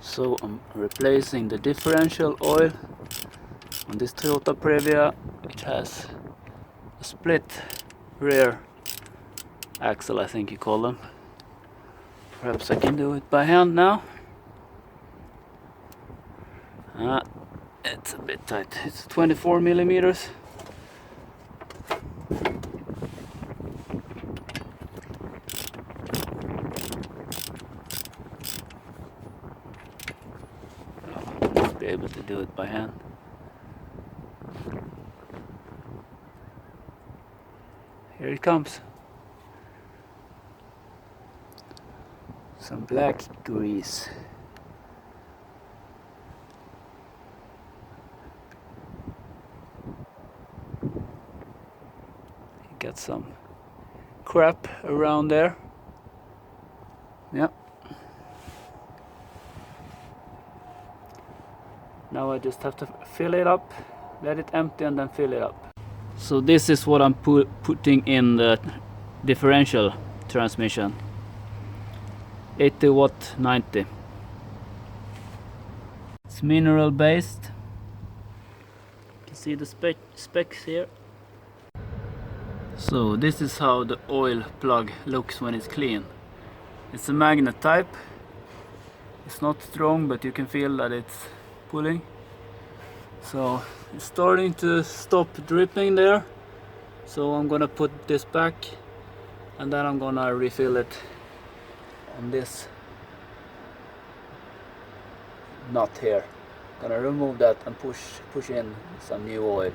So I'm replacing the differential oil on this Toyota Previa, which has a split rear axle, I think you call them. Perhaps I can do it by hand now. It's a bit tight. It's 24 millimeters. I'll be able to do it by hand. Here it comes. Some black grease. Got some crap around there. Yep. Now I just have to fill it up, let it empty, and then fill it up. So this is what I'm putting in the differential transmission. 80 watt 90. It's mineral based. You can see the specs here. So this is how the oil plug looks when it's clean. It's a magnet type. It's not strong, but you can feel that it's pulling. So it's starting to stop dripping there. So I'm gonna put this back, and then I'm gonna refill it on this nut here. Gonna remove that and push in some new oil.